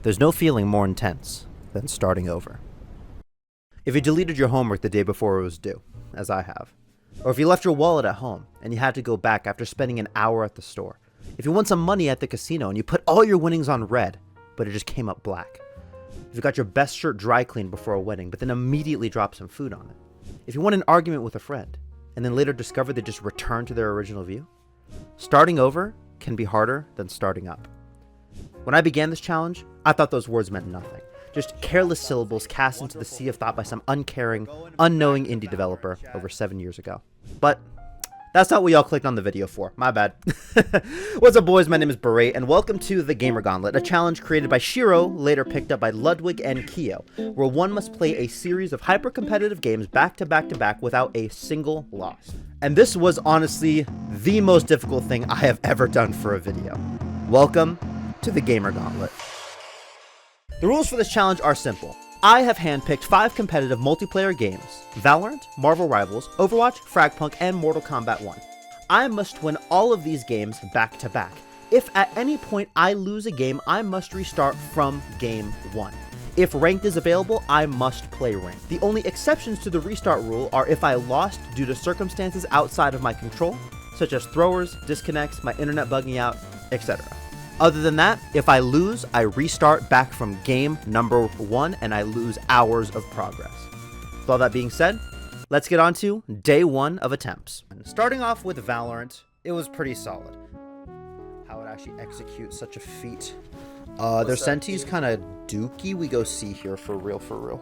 There's no feeling more intense than starting over. If you deleted your homework the day before it was due, as I have, or if you left your wallet at home and you had to go back after spending an hour at the store, if you won some money at the casino and you put all your winnings on red, but it just came up black, if you got your best shirt dry cleaned before a wedding but then immediately dropped some food on it, if you won an argument with a friend and then later discovered they just returned to their original view, starting over can be harder than starting up. When I began this challenge, I thought those words meant nothing. Just careless syllables cast into the sea of thought by some uncaring, unknowing indie developer over 7 years ago. But that's not what y'all clicked on the video for. My bad. What's up, boys? My name is Beret, and welcome to the Gamer Gauntlet, a challenge created by Shiro, later picked up by Ludwig and Kyo, where one must play a series of hyper-competitive games back to back to back without a single loss. And this was honestly the most difficult thing I have ever done for a video. Welcome to the Gamer Gauntlet. The rules for this challenge are simple. I have handpicked 5 competitive multiplayer games: Valorant, Marvel Rivals, Overwatch, Fragpunk, and Mortal Kombat 1. I must win all of these games back to back. If at any point I lose a game, I must restart from game 1. If ranked is available, I must play ranked. The only exceptions to the restart rule are if I lost due to circumstances outside of my control, such as throwers, disconnects, my internet bugging out, etc. Other than that, if I lose, I restart back from game number 1 and I lose hours of progress. With all that being said, let's get on to day 1 of attempts. Starting off with Valorant, it was pretty solid. How would actually execute such a feat? Their Senti's kind of dookie. We go C here for real, for real.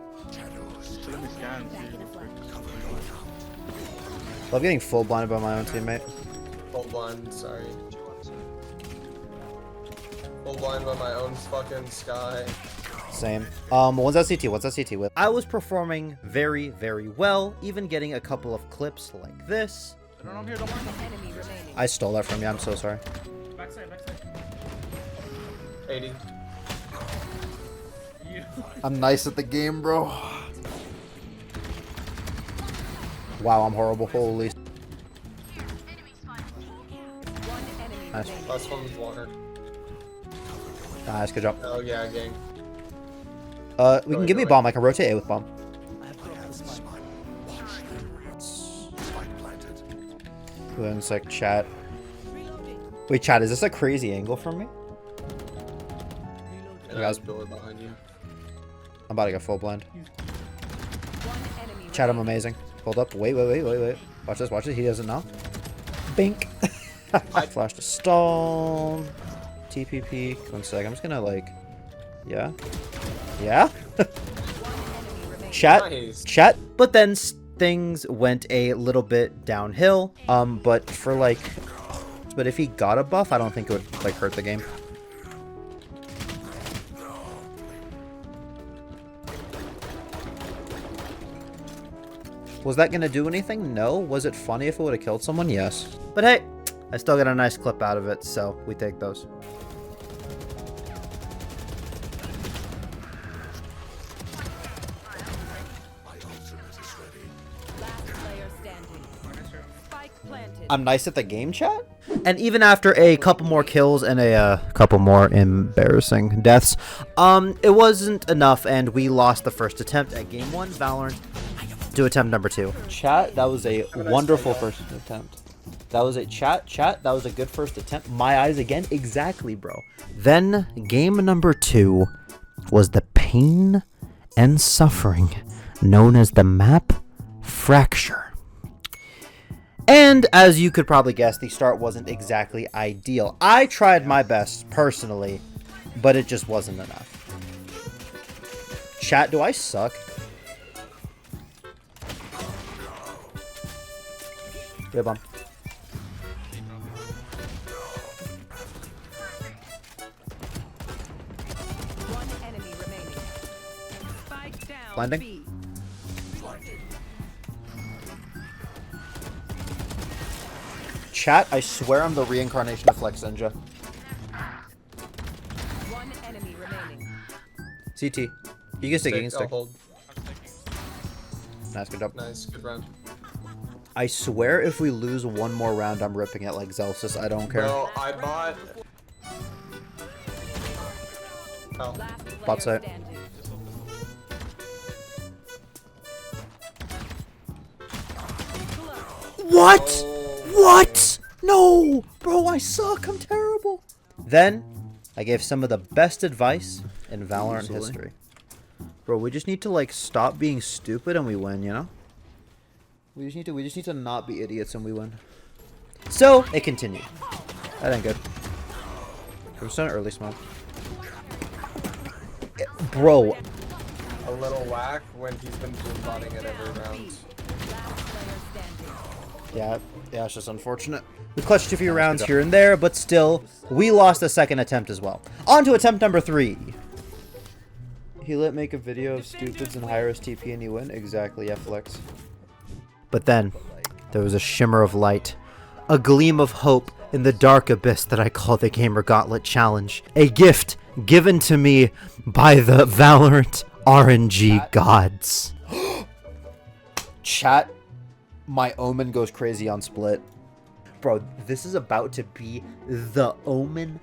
Love getting full blinded by my own teammate. Full blind, sorry. Full blind by my own fucking sky. Same. What's that CT? What's that CT with? I was performing very, very well, even getting a couple of clips like this. I stole that from you. I'm so sorry. Backside. 80. I'm nice at the game, bro. Wow, I'm horrible. Holy. Nice. Last one was water. Nice, good job. Oh yeah, gang. We can give me a bomb. I can rotate A with bomb. Then it's like chat. Wait, chat, is this a crazy angle from me? And I was building behind you. I'm about to get full blind. Chat, I'm amazing. Hold up. Wait. Watch this. He doesn't know. Bink. Flash to stall. TPP. 1 sec. I'm just gonna like, yeah. Nice. Chat. But then things went a little bit downhill. But if he got a buff, I don't think it would like hurt the game. Was that gonna do anything? No. Was it funny if it would have killed someone? Yes. But hey, I still got a nice clip out of it, so we take those. I'm nice at the game, chat. And even after a couple more kills and a couple more embarrassing deaths, it wasn't enough, and we lost the first attempt at game 1, Valorant, to attempt number 2. Chat, that was a wonderful first attempt. That was a chat. That was a good first attempt. My eyes again. Exactly, bro. Then game number 2 was the pain and suffering known as the map fracture. And as you could probably guess, the start wasn't exactly ideal. I tried my best personally, but it just wasn't enough. Chat, do I suck? Yeah, bomb. Landing. Chat, I swear I'm the reincarnation of Flex Ninja. One enemy remaining. CT. You can stick, you can stick. Hold. Nice, good job. Nice, good round. I swear if we lose one more round, I'm ripping it like Zelsis. I don't care. Bro, I bought Oh. Last Bot player site. standing. What? Oh, What? No! Bro, I suck. I'm terrible. Then, I gave some of the best advice in Valorant history. Bro, we just need to, like, stop being stupid and we win, you know? We just need to not be idiots and we win. So, it continued. That ain't good. We're starting early smoke. Bro, A little whack when he's been boombotting it every round. Last player standing. yeah, it's just unfortunate. We clutched a few rounds here and there, but still, we lost a second attempt as well. On to attempt number 3. He let make a video of stupids and hire us TP and you win? Exactly, yeah, flex. But then, there was a shimmer of light. A gleam of hope in the dark abyss that I call the Gamer Gauntlet Challenge. A gift given to me by the Valorant RNG gods. Chat, my Omen goes crazy on Split. Bro, this is about to be the Omen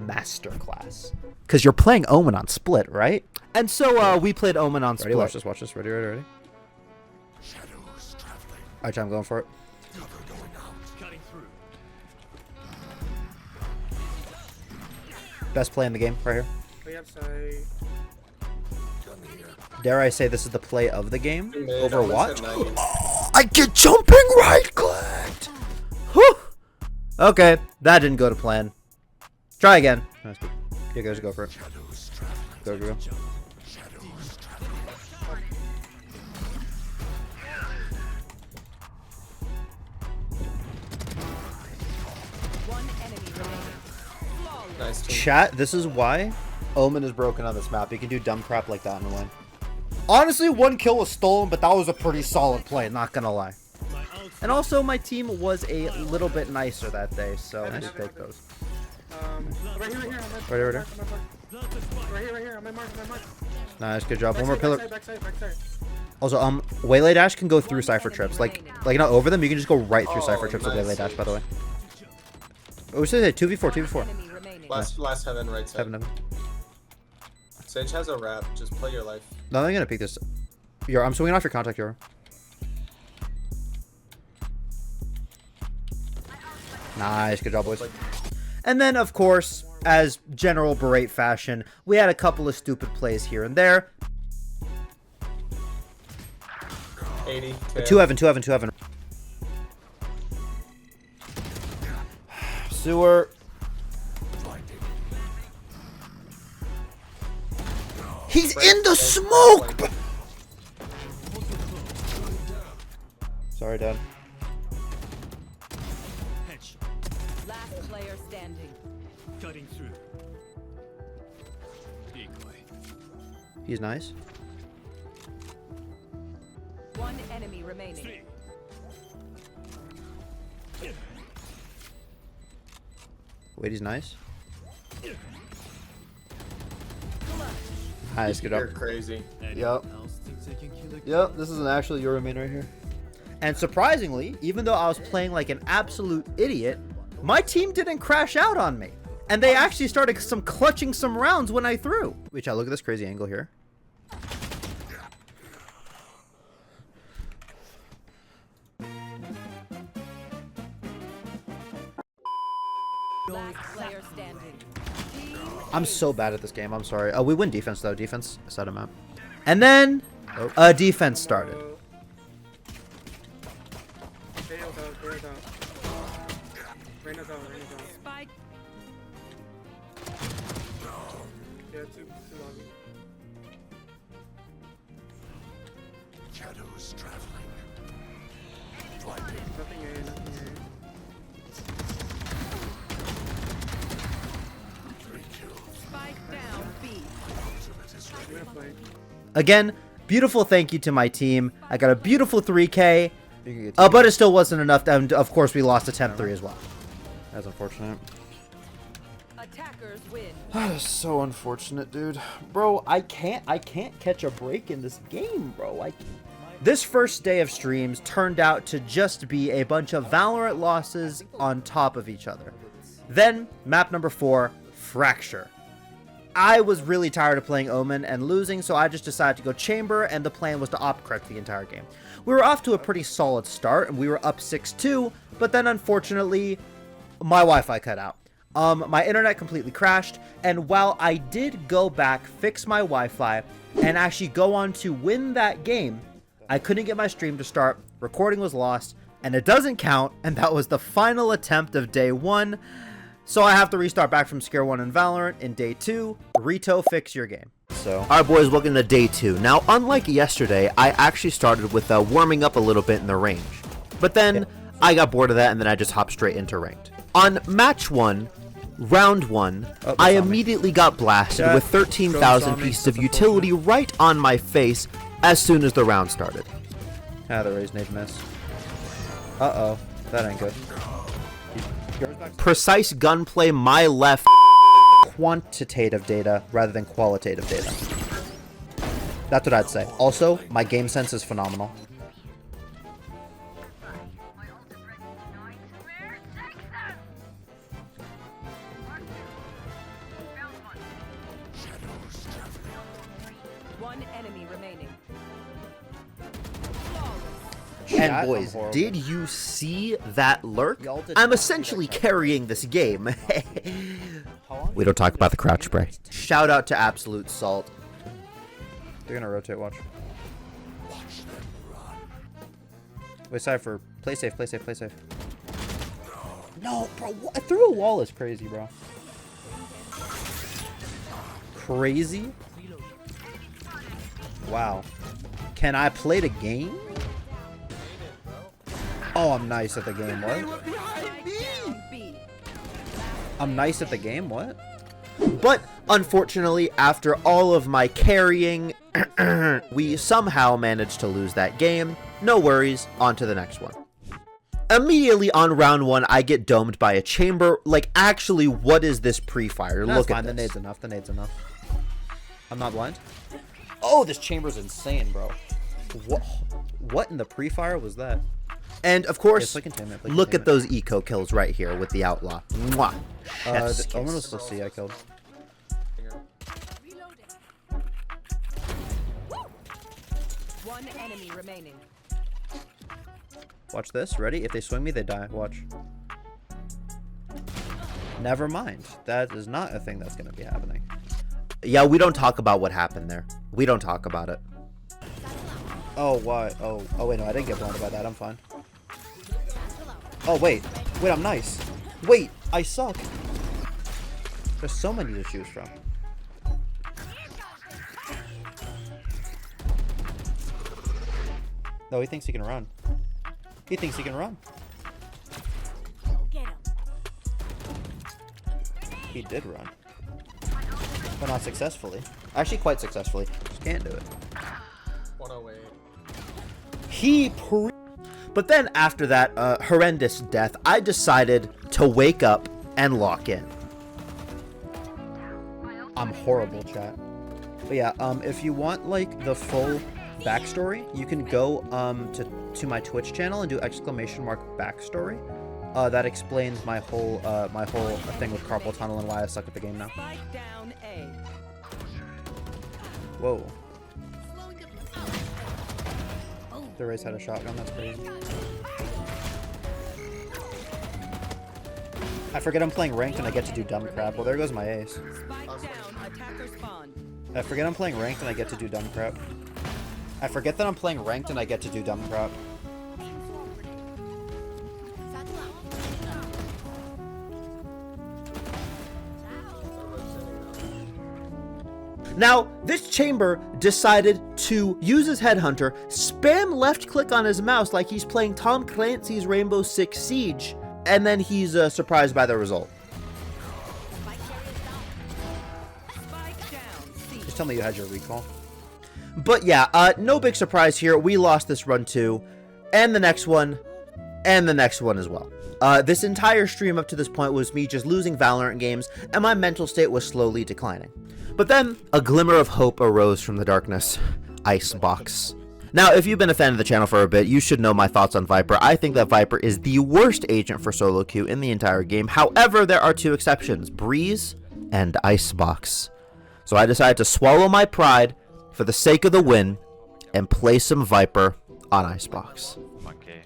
masterclass. Because you're playing Omen on Split, right? And so we played Omen on Split. Ready, watch this. Ready. Alright, I'm going for it. Best play in the game, right here. Dare I say this is the play of the game? Overwatch? I get jumping right clicked! Whew! Okay, that didn't go to plan. Try again. You guys go for it. Go. One enemy remaining. Flawless. Nice team. Chat, this is why Omen is broken on this map. You can do dumb crap like that and win. Honestly, 1 kill was stolen, but that was a pretty solid play, not gonna lie. And also, my team was a little bit nicer that day, so I just take those. Right here. Right Right here. On my mark. Nice, good job. One more pillar. Backside. Also, Waylay Dash can go through Cypher Trips. Like not over them, you can just go right through Cypher Trips with Waylay Dash, by the way. Oh, we said 2v4, 2v4. Enemy remaining. Last heaven, right side. Heaven. Sage has a wrap. Just play your life. No, I'm gonna pick this. Yo, I'm swinging off your contact, Yoro. Nice, good job, boys. And then, of course, as general berate fashion, we had a couple of stupid plays here and there. 80. 2 heaven. Sewer. He's in the smoke! Sorry, Dad. Last player standing. Cutting through. Decoy. He's nice. One enemy remaining. Three. Wait, he's nice. Nice, good You're job. crazy. Yup. Else thinks they can kill a Yep, this is an actual Euro main right here. And surprisingly, even though I was playing like an absolute idiot, my team didn't crash out on me. And they actually started clutching some rounds when I threw. Wait, child, look at this crazy angle here. Last player standing. I'm so bad at this game, I'm sorry. We win defense though, defense set him up. And then, defense started. Reina's down. Spike. Yeah, too long. shadows traveling. Nothing A. Spike down. B. I'm gonna play. Again, beautiful thank you to my team. I got a beautiful 3K, but it still wasn't enough. And of course, we lost attempt 3 as well. That's unfortunate. Attackers win. That is so unfortunate, dude. Bro, I can't catch a break in this game, bro. I can't. This first day of streams turned out to just be a bunch of Valorant losses on top of each other. Then, map number 4, Fracture. I was really tired of playing Omen and losing, so I just decided to go Chamber, and the plan was to op correct the entire game. We were off to a pretty solid start, and we were up 6-2, but then unfortunately, my Wi-Fi cut out. My internet completely crashed, and while I did go back, fix my Wi-Fi, and actually go on to win that game, I couldn't get my stream to start, recording was lost, and it doesn't count, and that was the final attempt of day 1. So I have to restart back from Scare 1 in Valorant in day 2. Rito, fix your game. So, alright boys, welcome to day 2. Now, unlike yesterday, I actually started with warming up a little bit in the range. But then, I got bored of that, and then I just hopped straight into ranked. On match 1, round 1, I immediately got blasted with 13,000 pieces of utility right on my face as soon as the round started. Ah, the raise nade miss. Uh-oh, that ain't good. Precise gunplay, my left. Quantitative data rather than qualitative data. That's what I'd say. Also, my game sense is phenomenal. One enemy remaining. And boys, did you see that lurk? I'm essentially carrying this game. We don't talk about the crouch spray. Shout out to Absolute Salt. They're gonna rotate, watch. Wait, Cypher, play safe, play safe, play safe. No, bro, through a wall is crazy, bro. Crazy? Wow. Can I play the game? Oh, I'm nice at the game, what? I'm nice at the game, what? But, unfortunately, after all of my carrying, we somehow managed to lose that game. No worries, on to the next one. Immediately on round 1, I get domed by a chamber. Like, actually, what is this pre-fire? Look at this. The nade's enough, the nade's enough. I'm not blind. Oh, this chamber's insane, bro. What in the pre-fire was that? And of course, look at those eco kills right here with the outlaw. Mwah. Omen was supposed to see I killed. One enemy remaining. Watch this. Ready? If they swing me, they die. Watch. Never mind. That is not a thing that's going to be happening. Yeah, we don't talk about what happened there. We don't talk about it. Oh, why? Oh, wait, no, I didn't get blinded by that. I'm fine. Oh, wait. Wait, I'm nice. Wait, I suck. There's so many to choose from. No, he thinks he can run. He thinks he can run. He did run. But not successfully. Actually, quite successfully. Just can't do it. 108. But then after that horrendous death, I decided to wake up and lock in. I'm horrible, chat. But yeah, if you want like the full backstory, you can go to my Twitch channel and do ! Backstory. That explains my whole thing with carpal tunnel and why I suck at the game now. Spike down A. Whoa. The Raze had a shotgun, that's crazy. I forget I'm playing ranked and I get to do dumb crap. Well, there goes my ace. Spike down. Attacker spawn. I forget I'm playing ranked and I get to do dumb crap. I forget that I'm playing ranked and I get to do dumb crap. Now, this chamber decided to use his headhunter, spam left click on his mouse like he's playing Tom Clancy's Rainbow Six Siege, and then he's surprised by the result. Just tell me you had your recall. But yeah, no big surprise here. We lost this run too, and the next one, and the next one as well. This entire stream up to this point was me just losing Valorant games, and my mental state was slowly declining. But then, a glimmer of hope arose from the darkness. Icebox. Now, if you've been a fan of the channel for a bit, you should know my thoughts on Viper. I think that Viper is the worst agent for solo queue in the entire game. However, there are two exceptions, Breeze and Icebox. So I decided to swallow my pride for the sake of the win and play some Viper on Icebox. Monkey.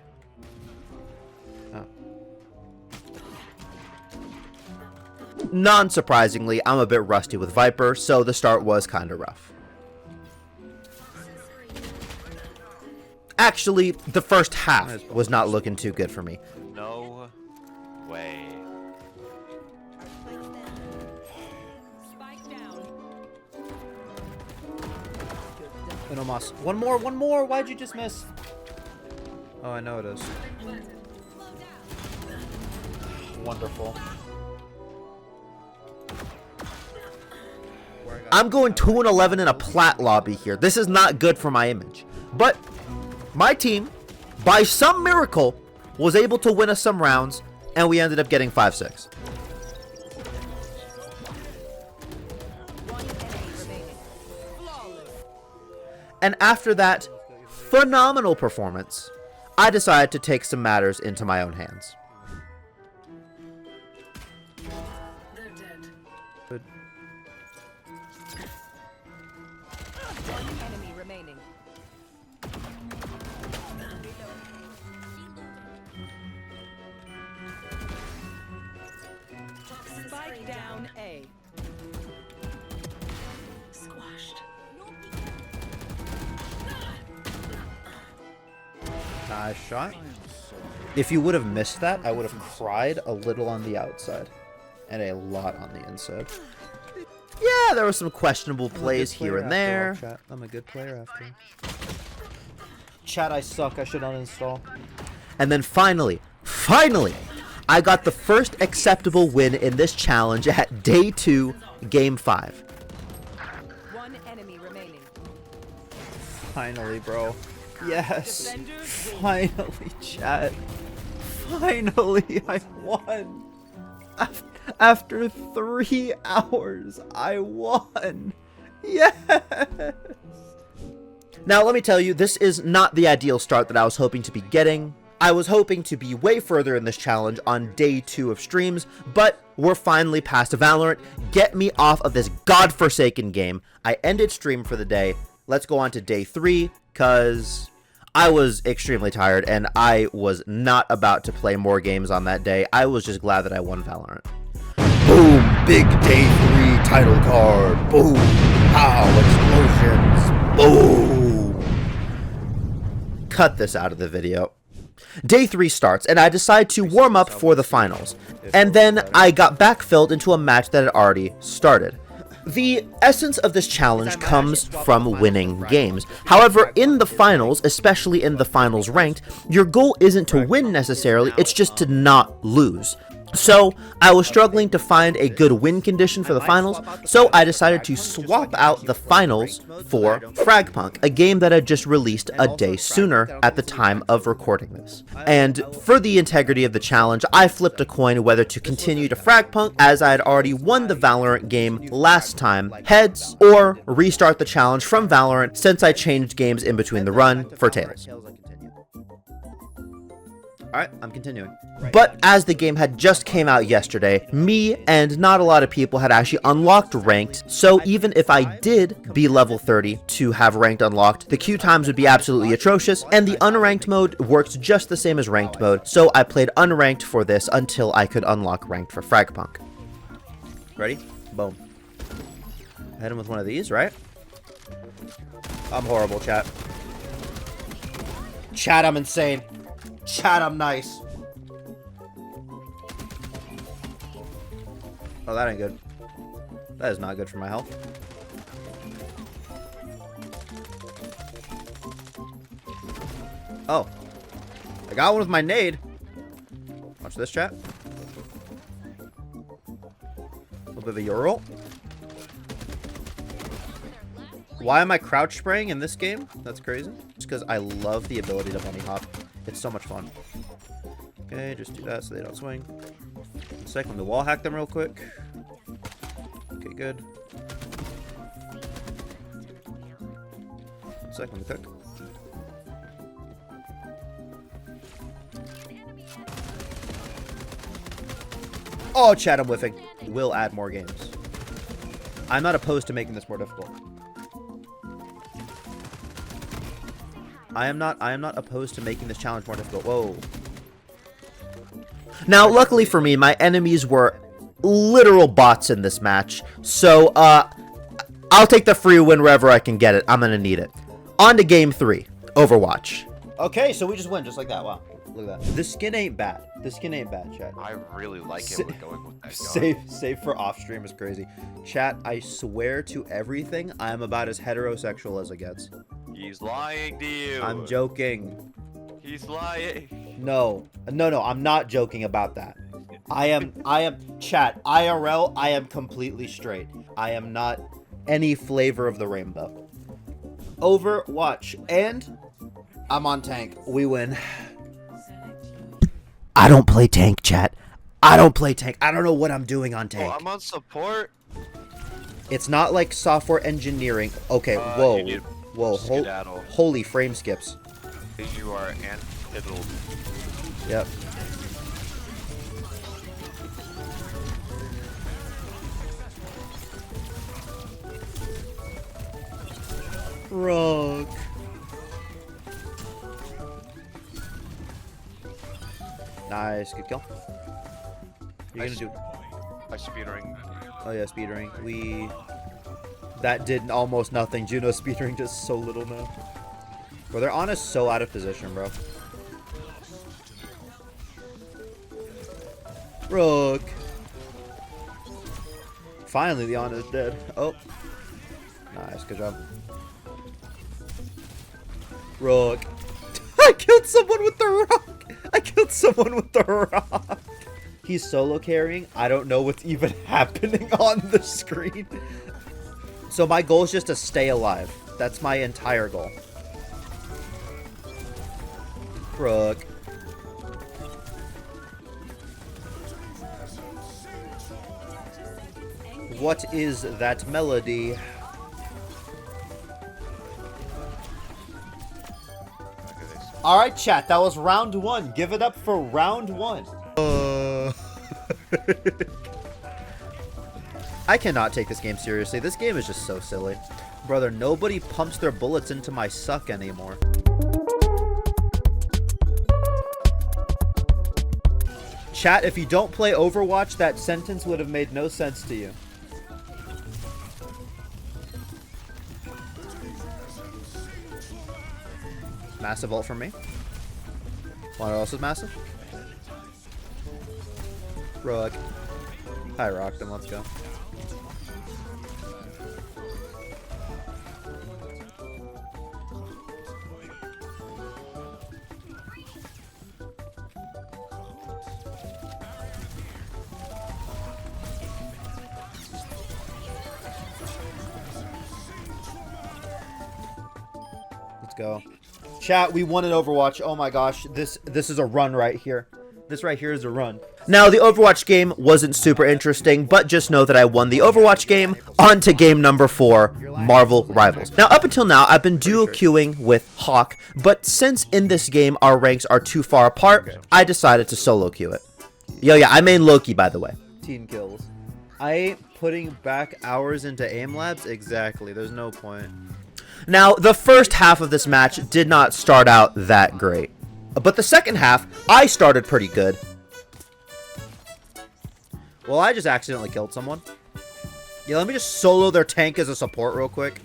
Non-surprisingly, I'm a bit rusty with Viper, so the start was kind of rough. Actually, the first half was not looking too good for me. No way. Spike down. Inomas. One more! Why'd you just miss? Oh, I know it is. Wonderful. I'm going 2-11 in a plat lobby here. This is not good for my image. But my team, by some miracle, was able to win us some rounds, and we ended up getting 5-6. One enemy remaining. Flawless. And after that phenomenal performance, I decided to take some matters into my own hands. Good. One enemy remaining. Spike down A. Nice shot. If you would have missed that, I would have cried a little on the outside and a lot on the inside. Yeah, there were some questionable plays here and there. Chat. I'm a good player after. Chat, I suck. I should uninstall. And then finally, I got the first acceptable win in this challenge at day 2, game 5. One enemy remaining. Finally, bro. Yes. Defenders win. Finally, chat. Finally, I won. After 3 hours, I won. Yes. Now, let me tell you, this is not the ideal start that I was hoping to be getting. I was hoping to be way further in this challenge on day 2 of streams, but we're finally past Valorant. Get me off of this godforsaken game. I ended stream for the day. Let's go on to day 3, because I was extremely tired, and I was not about to play more games on that day. I was just glad that I won Valorant. Boom! Big day 3 title card. Boom! Pow! Explosions. Boom! Cut this out of the video. Day 3 starts, and I decide to warm up for the finals. And then I got backfilled into a match that had already started. The essence of this challenge comes from winning games. However, in the finals, especially in the finals ranked, your goal isn't to win necessarily, it's just to not lose. So, I was struggling to find a good win condition for the finals, so I decided to swap out the finals for Fragpunk, a game that had just released a day sooner at the time of recording this. And for the integrity of the challenge, I flipped a coin whether to continue to Fragpunk, as I had already won the Valorant game last time, heads, or restart the challenge from Valorant since I changed games in between the run for tails. Alright, I'm continuing. But as the game had just came out yesterday, me and not a lot of people had actually unlocked ranked, so even if I did be level 30 to have ranked unlocked, the queue times would be absolutely atrocious, and the unranked mode works just the same as ranked mode, so I played unranked for this until I could unlock ranked for Fragpunk. Ready? Boom. Hit him with one of these, right? I'm horrible, chat. Chat, I'm insane. Chat, I'm nice. Oh, that ain't good. That is not good for my health. Oh. I got one with my nade. Watch this, chat. A little bit of a Ural. Why am I crouch spraying in this game? That's crazy. Just because I love the ability to bunny hop. It's so much fun. Okay, just do that so they don't swing. 1 second, let me wall hack them real quick. Okay, good. 1 second, let me cook. Oh, chat, I'm whiffing. We'll add more games. I'm not opposed to making this more difficult. I am not opposed to making this challenge more difficult. Whoa. Now, luckily for me, my enemies were literal bots in this match. So, I'll take the free win wherever I can get it. I'm gonna need it. On to game 3, Overwatch. Okay, so we just win just like that. Wow. Look at that. This skin ain't bad. This skin ain't bad, chat. I really like it with going with that gun. Save for off stream is crazy. Chat, I swear to everything, I am about as heterosexual as it gets. He's lying to you. I'm joking. He's lying. No, I'm not joking about that. I am, chat, IRL, I am completely straight. I am not any flavor of the rainbow. Overwatch, and I'm on tank. We win. I don't play tank, chat. I don't play tank. I don't know what I'm doing on tank. Oh, I'm on support. It's not like software engineering. Okay, whoa, skedaddle. Holy frame skips. You are antithetical. Yep. Rock. Nice, good kill. You're gonna do. By speedering. Oh yeah, speedering. That did almost nothing. Juno speedering does so little now. Bro, they're on us so out of position, bro. Rook. Finally, the Ana is dead. Oh. Nice, good job. Rook. I killed someone with the rock. I killed someone with the rock. He's solo carrying. I don't know what's even happening on the screen. So my goal is just to stay alive. That's my entire goal. Rook. What is that melody? Alright, chat, that was round 1. Give it up for round 1. I cannot take this game seriously. This game is just so silly. Brother, nobody pumps their bullets into my suck anymore. Chat, if you don't play Overwatch, that sentence would have made no sense to you. Massive ult from me. What else is massive? Rook. I rocked him. Let's go. Let's go. Chat, we won an Overwatch. Oh my gosh, this is a run right here. This right here is a run. Now, the Overwatch game wasn't super interesting, but just know that I won the Overwatch game. On to game number 4, Marvel Rivals. Now, up until now, I've been duo queuing with Hawk, but since in this game our ranks are too far apart, I decided to solo queue it. Yo, yeah, I main Loki, by the way. 18 kills. I ain't putting back hours into aim labs? Exactly, there's no point. Now, the first half of this match did not start out that great. But the second half, I started pretty good. Well, I just accidentally killed someone. Yeah, let me just solo their tank as a support real quick.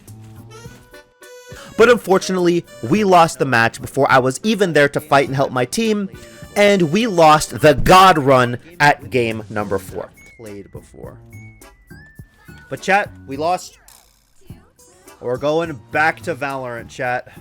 But unfortunately, we lost the match before I was even there to fight and help my team. And we lost the God run at game number 4. Played before. But chat, we lost. We're going back to Valorant, chat.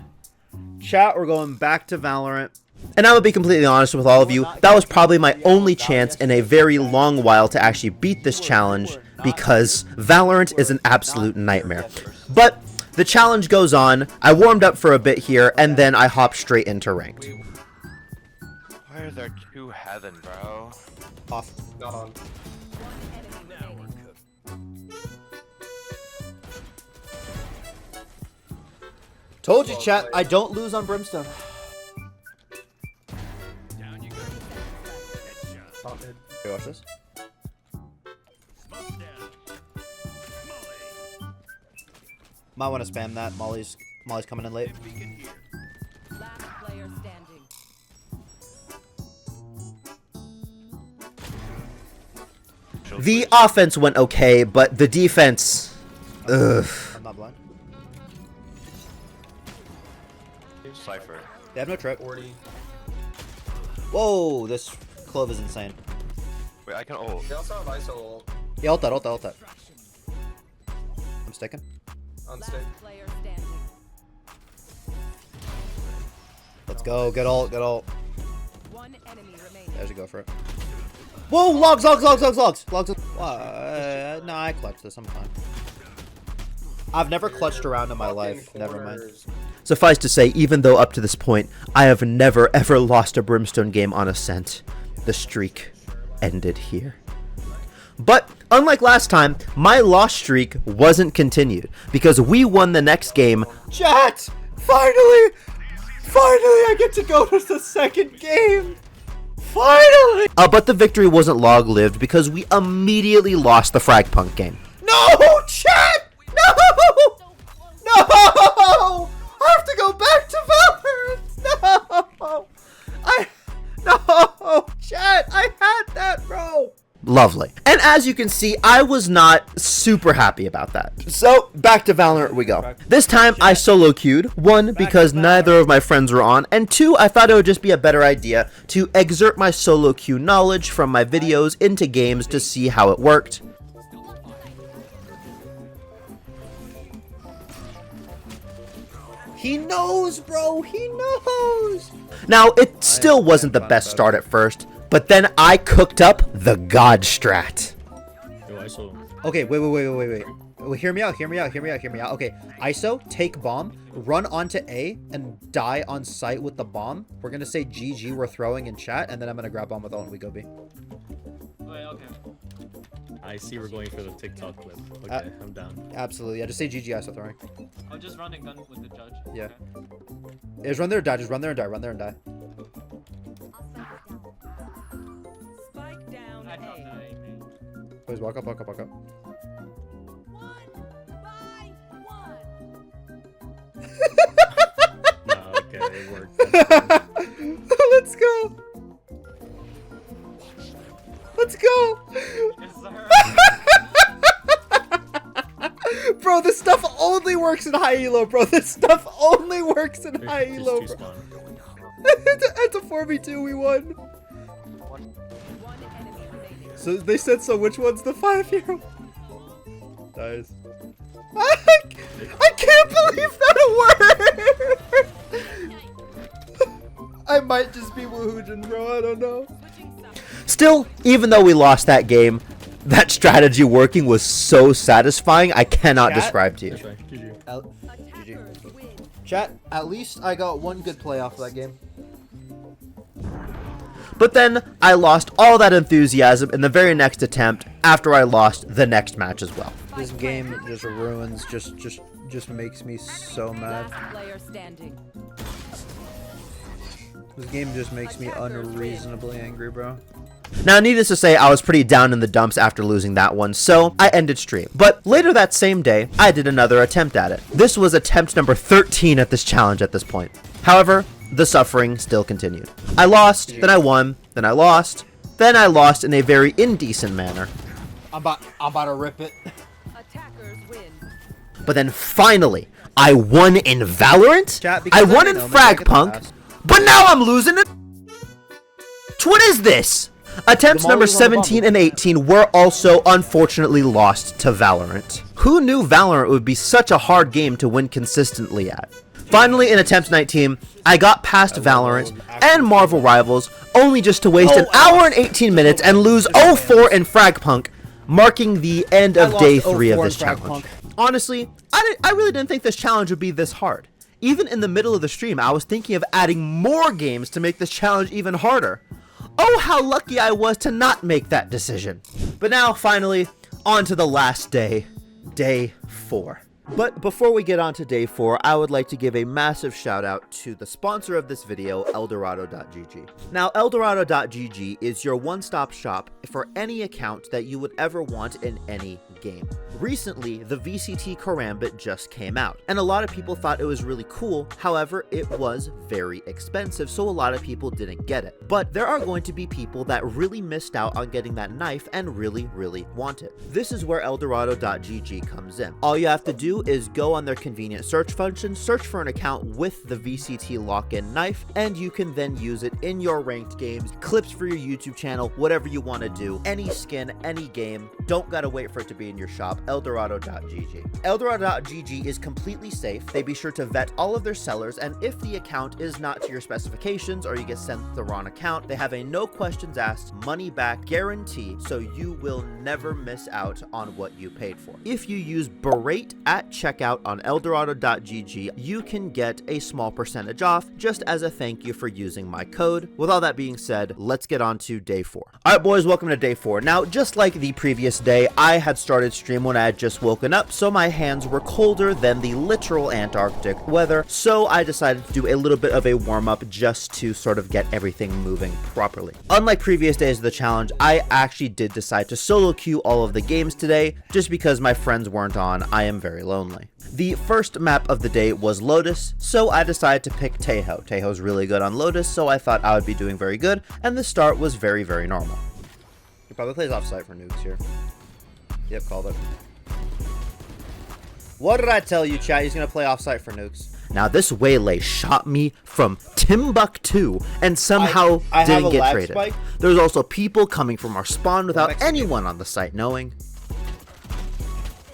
Chat, we're going back to Valorant. And I would be completely honest with all of you, that was probably my only chance in a very long while to actually beat this challenge, because Valorant is an absolute nightmare. But the challenge goes on, I warmed up for a bit here, and then I hopped straight into ranked. Why are there 2 heaven, bro? Off. Not on. Told you, chat, I don't lose on Brimstone. Down you go. Headshot. Top mid. Okay, watch this. Smoke down. Molly. Might want to spam that. Molly's coming in late. Last player standing. The offense went okay, but the defense... Ugh. I'm not blind. Cypher. They have no trip. 40. Whoa, this clove is insane. Wait, I can ult. They also have ISO ult Yeah, ult that. I'm sticking. on Last stick. player standing. Let's go. Get ult. One enemy remaining. There's a go for it. Whoa, logs. No, I clutched this. I'm fine. I've never clutched around in my life. Never mind. Suffice to say, even though up to this point, I have never ever lost a Brimstone game on Ascent, the streak ended here. But unlike last time, my loss streak wasn't continued because we won the next game. Chat! Finally, I get to go to the second game. Finally! But the victory wasn't long-lived because we immediately lost the Frag Punk game. No, chat! No! I have to go back to Valorant. No, chat! I had that, bro. Lovely. And as you can see, I was not super happy about that. So, back to Valorant we go. This time, I solo queued. 1, because neither of my friends were on, and 2, I thought it would just be a better idea to exert my solo queue knowledge from my videos into games to see how it worked. He knows, bro. He knows. Now, it still wasn't the best start at first, but then I cooked up the God strat. Okay, wait. Hear me out. Okay, ISO, take bomb, run onto A, and die on sight with the bomb. We're gonna say GG, we're throwing in chat, and then I'm gonna grab bomb with ult and we go B. Wait, okay. I see we're going for the TikTok clip. Okay, I'm down. Absolutely, yeah, just say GG, ISO throwing. I'll just run and gun with the judge. Yeah. Okay. Yeah, just run there and die, run there and die. Spike down I dropped A. the A, man. Please walk up. One by one. No, okay, it worked. Let's go. Yes, sir. Bro, this stuff only works in high elo, bro. This stuff only works in high Just elo, two bro. spawn. It's a 4v2, we won. One enemy remaining. So they said so. Which one's the 5-year-old? Nice. I can't believe that worked! I might just be Woohoojin, bro. I don't know. Still, even though we lost that game, that strategy working was so satisfying, I cannot describe to you. That's right. GG. Attackers win. Chat, at least I got one good play off that game. But then I lost all that enthusiasm in the very next attempt after I lost the next match as well. This game just ruins, just makes me so mad. Last player standing. This game just makes me unreasonably angry, bro. Now, needless to say, I was pretty down in the dumps after losing that one, so I ended stream. But later that same day, I did another attempt at it. This was attempt number 13 at this challenge at this point. However, the suffering still continued. I lost, then I won, then I lost in a very indecent manner. I'm about to rip it. Attackers win. But then finally, I won in Valorant, I won in Frag Punk, but now I'm losing it. What is this? Attempts number 17 and 18 were also unfortunately lost to Valorant. Who knew Valorant would be such a hard game to win consistently at? Finally, in attempt 19, I got past Valorant and Marvel Rivals, only just to waste an hour and 18 minutes and lose 0-4 in Frag Punk, marking the end of day 3 of this challenge. Honestly, I really didn't think this challenge would be this hard. Even in the middle of the stream, I was thinking of adding more games to make this challenge even harder. Oh, how lucky I was to not make that decision. But now, finally, on to the last day, day 4. But before we get on to day 4, I would like to give a massive shout out to the sponsor of this video, eldorado.gg. Now, eldorado.gg is your one-stop shop for any account that you would ever want in any game. Recently, the VCT Karambit just came out, and a lot of people thought it was really cool. However, it was very expensive, so a lot of people didn't get it. But there are going to be people that really missed out on getting that knife and really want it. This is where eldorado.gg comes in. All you have to do is go on their convenient search function, search for an account with the VCT lock-in knife, and you can then use it in your ranked games, clips for your YouTube channel, whatever you want to do, any skin, any game. Don't gotta wait for it to be in your shop. eldorado.gg. eldorado.gg is completely safe. They be sure to vet all of their sellers, and if the account is not to your specifications or you get sent the wrong account, they have a no questions asked, money back guarantee, so you will never miss out on what you paid for. If you use berate at checkout on eldorado.gg, you can get a small percentage off just as a thank you for using my code. With all that being said, let's get on to day 4. All right, boys, welcome to day 4. Now, just like the previous day, I had started stream when I had just woken up, so my hands were colder than the literal Antarctic weather, so I decided to do a little bit of a warm-up just to sort of get everything moving properly. Unlike previous days of the challenge, I actually did decide to solo queue all of the games today, just because my friends weren't on. I am very lonely. The first map of the day was Lotus, so I decided to pick Tejo. Tejo's really good on Lotus, so I thought I would be doing very good, and the start was very normal. He probably plays offsite for nukes here. Yep, called it. What did I tell you, chat? He's gonna play offsite for nukes. Now, this waylay shot me from Timbuktu and somehow I have didn't a get lag traded. spike. There's also people coming from our spawn without Mexican. anyone on the site knowing.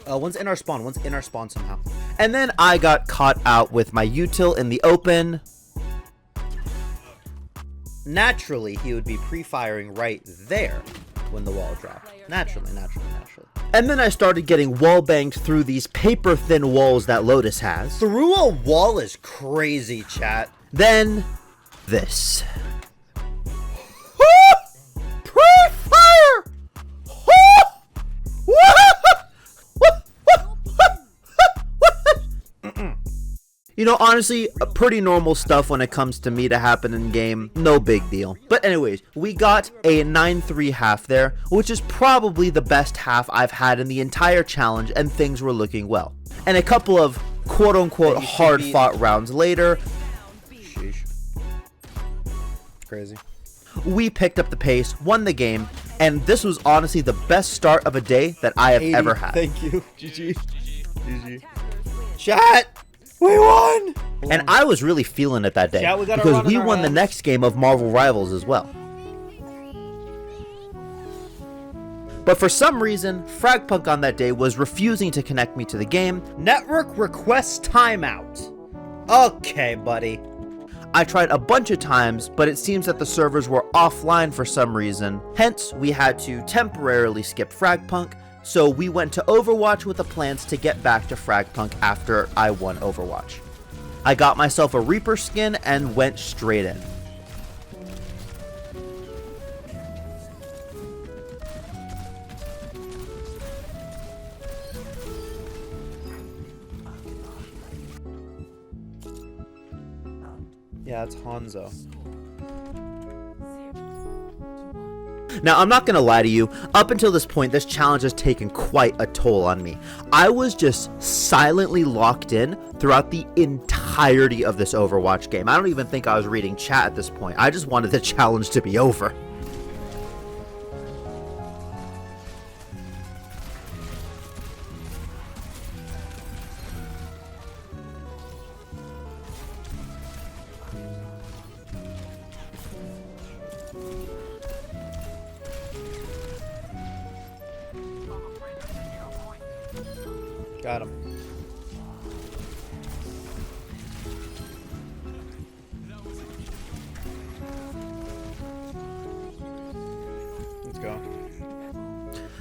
One's in our spawn. One's in our spawn somehow. And then I got caught out with my util in the open. Naturally, he would be pre-firing right there when the wall dropped. Naturally. And then I started getting wall banged through these paper thin walls that Lotus has. Through a wall is crazy, chat. Then this. Pre-fire! You know, honestly, pretty normal stuff when it comes to me to happen in game. No big deal. But anyways, we got a 9-3 half there, which is probably the best half I've had in the entire challenge, and things were looking well. And a couple of quote-unquote hard-fought rounds later, sheesh, crazy, we picked up the pace, won the game, and this was honestly the best start of a day that I have ever had. Thank you. GG. Chat! We won! And I was really feeling it that day, Chat, we got a because run we in our won the hands. next game of Marvel Rivals as well. But for some reason, Fragpunk on that day was refusing to connect me to the game. Network request timeout. Okay, buddy. I tried a bunch of times, but it seems that the servers were offline for some reason. Hence, we had to temporarily skip Fragpunk. So we went to Overwatch with the plans to get back to Fragpunk after I won Overwatch. I got myself a Reaper skin and went straight in. Yeah, it's Hanzo. Now, I'm not going to lie to you, up until this point, this challenge has taken quite a toll on me. I was just silently locked in throughout the entirety of this Overwatch game. I don't even think I was reading chat at this point. I just wanted the challenge to be over. Got him. Let's go.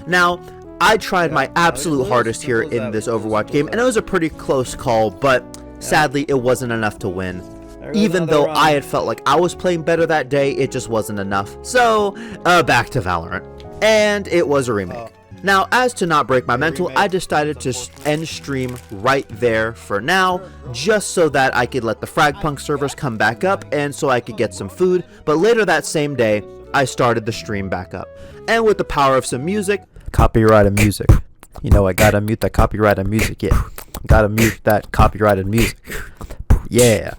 Now, I tried my absolute hardest here in this Overwatch game, and it was a pretty close call, but sadly, it wasn't enough to win. Even though I had felt like I was playing better that day, it just wasn't enough. So, back to Valorant. And it was a remake. Now, as to not break my mental, I decided to end stream right there for now, just so that I could let the Fragpunk servers come back up and so I could get some food. But later that same day, I started the stream back up. And with the power of some music, copyrighted music. You know, I gotta mute that copyrighted music, yeah. Gotta mute that copyrighted music. Yeah.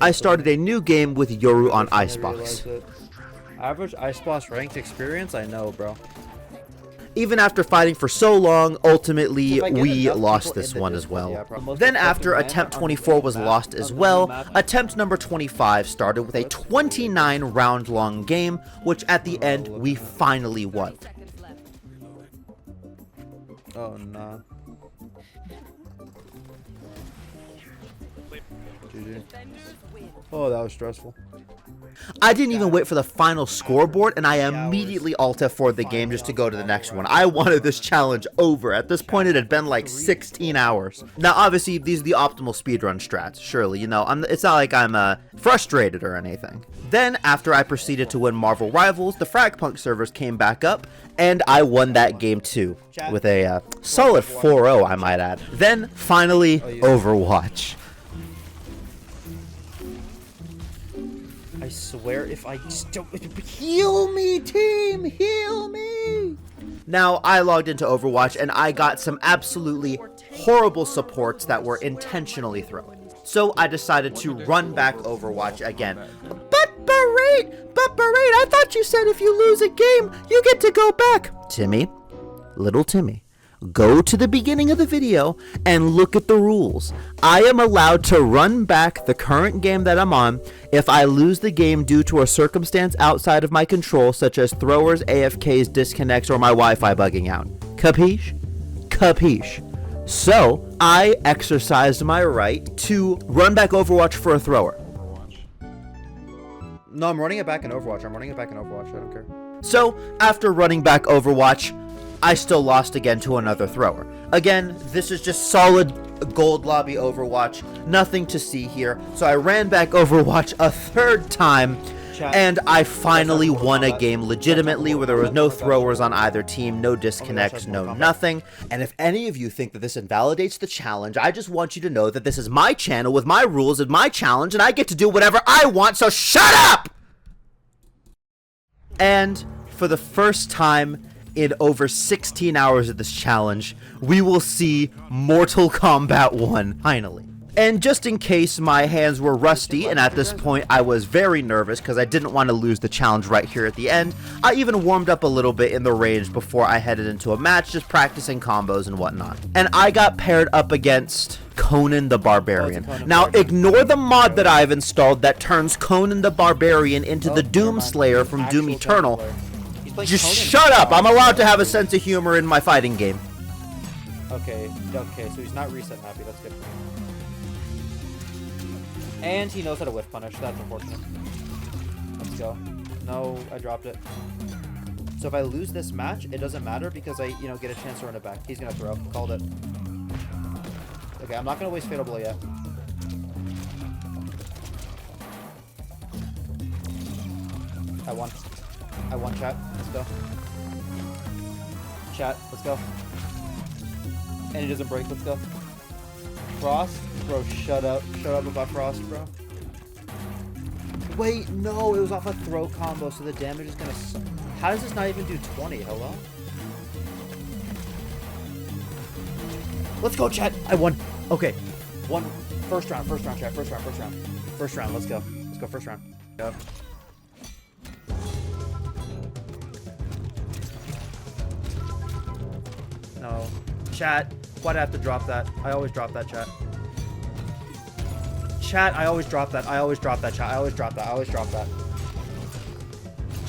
I started a new game with Yoru on Icebox. Average Icebox ranked experience? I know, bro. Even after fighting for so long, ultimately, we lost this one as well. Then after attempt 24 was lost as well, attempt number 25 started with a 29 round long game, which at the end, we finally won. Seconds left. Oh, no. Defenders win. Oh, that was stressful. I didn't even wait for the final scoreboard, and I immediately alt F4'd the game just to go to the next one. I wanted this challenge over. At this point, it had been like 16 hours. Now, obviously, these are the optimal speedrun strats. Surely, you know, it's not like I'm frustrated or anything. Then, after I proceeded to win Marvel Rivals, the Fragpunk servers came back up, and I won that game too, with a solid 4-0, I might add. Then, finally, Overwatch. I swear if I just don't... Heal me, team! Heal me! Now, I logged into Overwatch, and I got some absolutely horrible supports that were intentionally throwing. So I decided to run back Overwatch again. But Barrett, I thought you said if you lose a game, you get to go back. Timmy, little Timmy, go to the beginning of the video and look at the rules. I am allowed to run back the current game that I'm on if I lose the game due to a circumstance outside of my control, such as throwers, AFKs, disconnects, or my Wi-Fi bugging out. Capiche? Capiche. So, I exercised my right to run back Overwatch for a thrower. No, I'm running it back in Overwatch. I don't care. So, after running back Overwatch, I still lost again to another thrower. Again, this is just solid gold lobby Overwatch. Nothing to see here. So I ran back Overwatch a third time, and I finally won a game legitimately where there was no throwers on either team, no disconnects, no nothing. And if any of you think that this invalidates the challenge, I just want you to know that this is my channel with my rules and my challenge, and I get to do whatever I want, so shut up! And for the first time in over 16 hours of this challenge, we will see Mortal Kombat 1, finally. And just in case my hands were rusty, and at this point I was very nervous because I didn't want to lose the challenge right here at the end, I even warmed up a little bit in the range before I headed into a match, just practicing combos and whatnot. And I got paired up against Conan the Barbarian. Now, ignore the mod that I've installed that turns Conan the Barbarian into the Doom Slayer from Doom Eternal. Just shut up! I'm allowed to have a sense of humor in my fighting game. Okay, so he's not reset happy. That's good. And he knows how to whiff punish. That's unfortunate. Let's go. No, I dropped it. So if I lose this match, it doesn't matter because I, get a chance to run it back. He's gonna throw. Called it. Okay, I'm not gonna waste Fatal Blow yet. I won, chat. Let's go. Chat, let's go. And he doesn't break. Let's go. Frost? Bro, shut up. Shut up about Frost, bro. Wait, no. It was off a throw combo, so the damage is gonna... How does this not even do 20? Hello? Let's go, chat. I won. Okay. First round, chat. First round. Let's go. First round. Go. No. Chat, why'd I have to drop that? I always drop that, chat. Chat, I always drop that.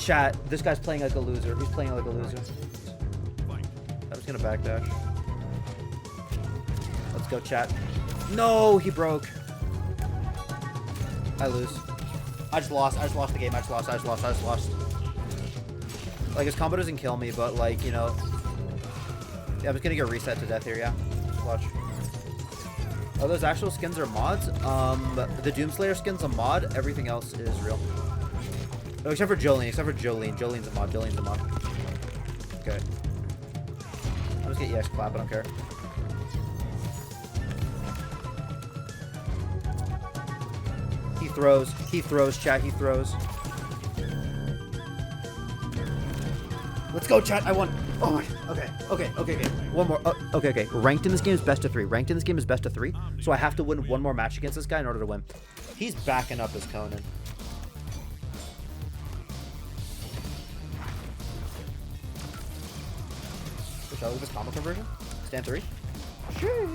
Chat, this guy's playing like a loser. He's playing like a loser. I was gonna backdash. Let's go, chat. No, he broke. I lose. I just lost the game. I just lost. Like, his combo doesn't kill me, but, like, Yeah, I'm just gonna get reset to death here, yeah. Watch. Oh, those actual skins are mods? The Doomslayer skin's a mod, everything else is real. Oh, except for Jolene. Jolene's a mod. Okay. I'm just gonna EX clap. I don't care. He throws, chat. He throws. Let's go, chat. I won. Oh my. Okay. One more. Okay. Ranked in this game is best of 3. So I have to win one more match against this guy in order to win. He's backing up his Conan. Shall I leave his combo conversion? Stand 3. Sure.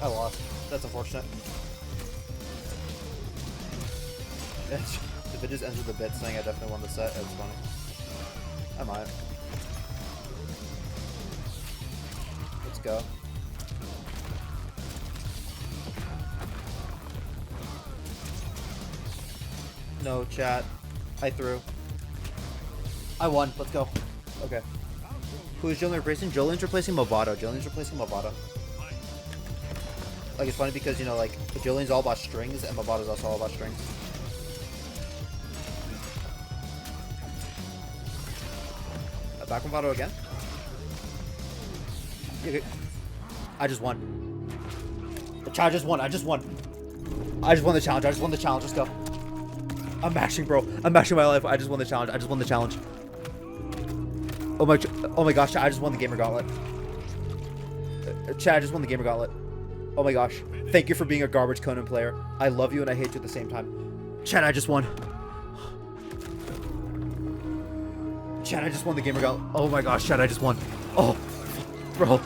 I lost. That's unfortunate. If it just ends with a bit saying I definitely won the set, it's funny. I might. Let's go. No, chat. I threw. I won. Let's go. Okay. Who is Jolene replacing? Jolene's replacing Movado. Like, it's funny because, you know, like, Jolene's all about strings and Movado's also all about strings. Back Movado again. I just won. The challenge just won. I just won the challenge. Let's go. I'm mashing, bro. I'm mashing my life. I just won the challenge. Oh my gosh, I just won the gamer gauntlet. Chad, I just won the gamer gauntlet. Oh my gosh. Thank you for being a garbage Conan player. I love you and I hate you at the same time. Chad, I just won. Chad, I just won the gamer gauntlet. Oh my gosh, Chad, I just won. Oh, bro.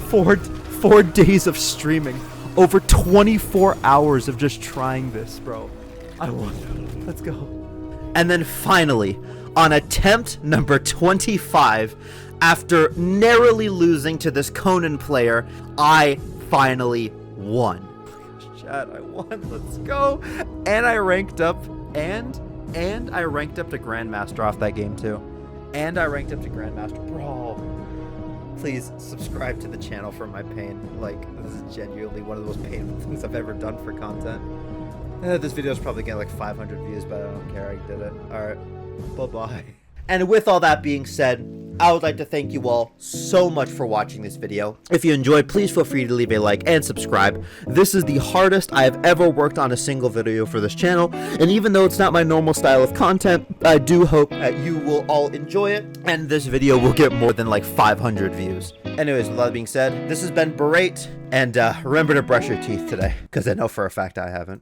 4 days of streaming. Over 24 hours of just trying this, bro. I won. Let's go. And then finally, on attempt number 25, after narrowly losing to this Conan player, I finally won. Chat, I won. Let's go. And I ranked up, and I ranked up to Grandmaster off that game too. Bro. Please subscribe to the channel for my pain. Like, this is genuinely one of the most painful things I've ever done for content. This video is probably getting like 500 views, but I don't care. I did it. Alright. Bye-bye. And with all that being said, I would like to thank you all so much for watching this video. If you enjoyed, please feel free to leave a like and subscribe. This is the hardest I have ever worked on a single video for this channel, and even though it's not my normal style of content, I do hope that you will all enjoy it, and this video will get more than like 500 views. Anyways, with that being said, this has been Berate, and remember to brush your teeth today, because I know for a fact I haven't.